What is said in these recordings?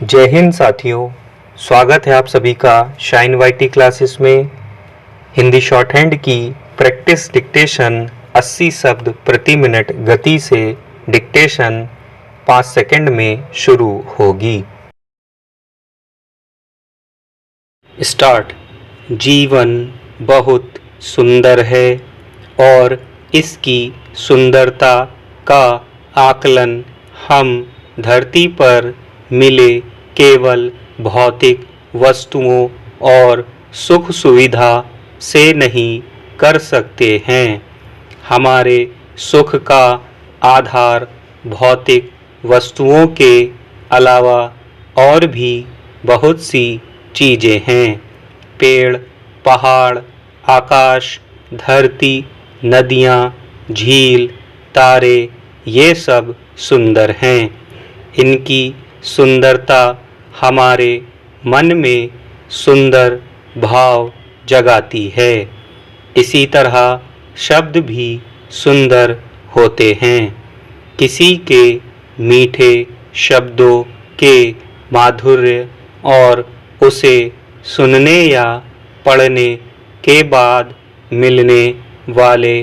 जय हिंद साथियों, स्वागत है आप सभी का शाइन वाईटी क्लासेस में। हिंदी शॉर्ट हैंड की प्रैक्टिस डिक्टेशन 80 शब्द प्रति मिनट गति से डिक्टेशन 5 सेकंड में शुरू होगी। स्टार्ट। जीवन बहुत सुंदर है और इसकी सुंदरता का आकलन हम धरती पर मिले केवल भौतिक वस्तुओं और सुख सुविधा से नहीं कर सकते हैं। हमारे सुख का आधार भौतिक वस्तुओं के अलावा और भी बहुत सी चीज़ें हैं। पेड़, पहाड़, आकाश, धरती, नदियाँ, झील, तारे, ये सब सुंदर हैं। इनकी सुंदरता हमारे मन में सुंदर भाव जगाती है। इसी तरह शब्द भी सुंदर होते हैं। किसी के मीठे शब्दों के माधुर्य और उसे सुनने या पढ़ने के बाद मिलने वाले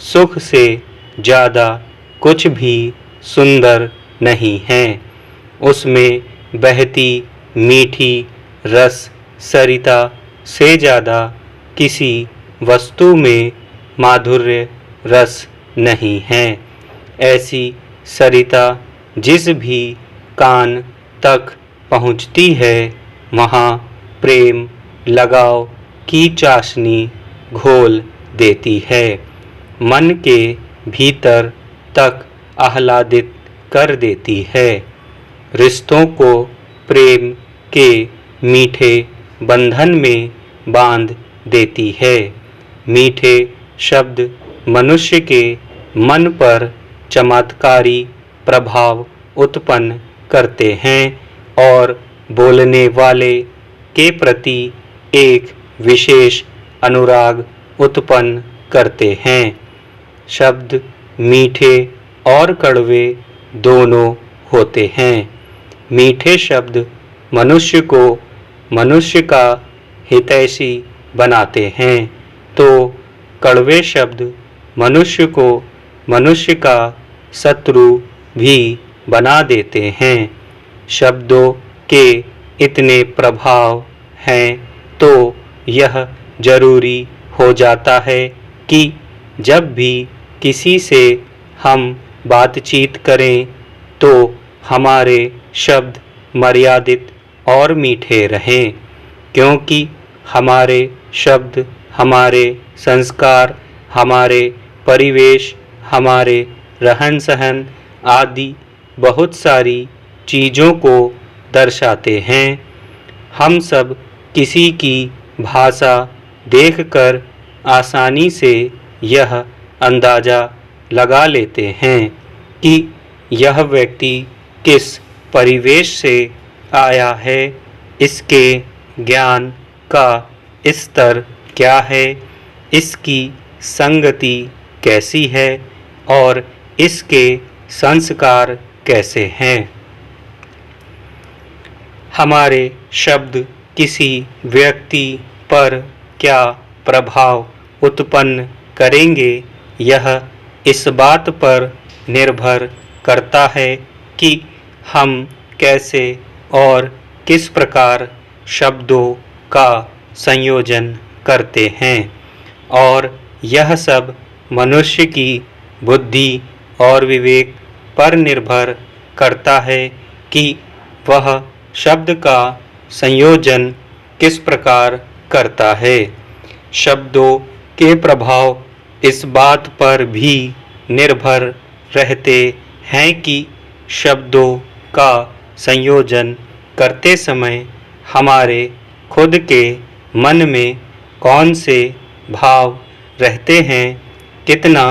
सुख से ज़्यादा कुछ भी सुंदर नहीं है। उसमें बहती मीठी रस सरिता से ज़्यादा किसी वस्तु में माधुर्य रस नहीं है। ऐसी सरिता जिस भी कान तक पहुँचती है वहाँ प्रेम लगाव की चाशनी घोल देती है, मन के भीतर तक आह्लादित कर देती है, रिश्तों को प्रेम के मीठे बंधन में बांध देती है। मीठे शब्द मनुष्य के मन पर चमत्कारी प्रभाव उत्पन्न करते हैं और बोलने वाले के प्रति एक विशेष अनुराग उत्पन्न करते हैं। शब्द मीठे और कड़वे दोनों होते हैं। मीठे शब्द मनुष्य को मनुष्य का हितैषी बनाते हैं, तो कड़वे शब्द मनुष्य को मनुष्य का शत्रु भी बना देते हैं। शब्दों के इतने प्रभाव हैं तो यह जरूरी हो जाता है कि जब भी किसी से हम बातचीत करें तो हमारे शब्द मर्यादित और मीठे रहें, क्योंकि हमारे शब्द हमारे संस्कार, हमारे परिवेश, हमारे रहन सहन आदि बहुत सारी चीज़ों को दर्शाते हैं। हम सब किसी की भाषा देखकर आसानी से यह अंदाज़ा लगा लेते हैं कि यह व्यक्ति किस परिवेश से आया है, इसके ज्ञान का स्तर क्या है, इसकी संगति कैसी है और इसके संस्कार कैसे हैं। हमारे शब्द किसी व्यक्ति पर क्या प्रभाव उत्पन्न करेंगे, यह इस बात पर निर्भर करता है कि हम कैसे और किस प्रकार शब्दों का संयोजन करते हैं, और यह सब मनुष्य की बुद्धि और विवेक पर निर्भर करता है कि वह शब्द का संयोजन किस प्रकार करता है। शब्दों के प्रभाव इस बात पर भी निर्भर रहते हैं कि शब्दों का संयोजन करते समय हमारे खुद के मन में कौन से भाव रहते हैं, कितना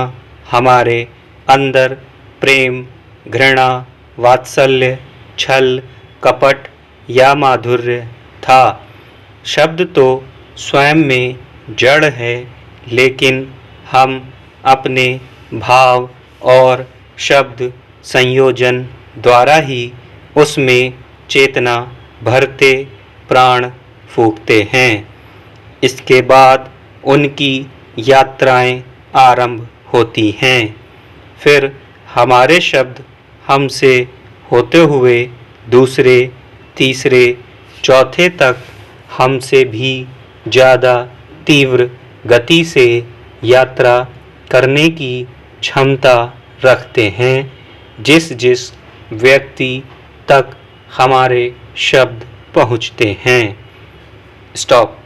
हमारे अंदर प्रेम, घृणा, वात्सल्य, छल, कपट या माधुर्य था। शब्द तो स्वयं में जड़ है, लेकिन हम अपने भाव और शब्द संयोजन द्वारा ही उसमें चेतना भरते प्राण फूंकते हैं। इसके बाद उनकी यात्राएं आरंभ होती हैं। फिर हमारे शब्द हमसे होते हुए दूसरे, तीसरे, चौथे तक हमसे भी ज़्यादा तीव्र गति से यात्रा करने की क्षमता रखते हैं। जिस जिस व्यक्ति तक हमारे शब्द पहुँचते हैं। स्टॉप।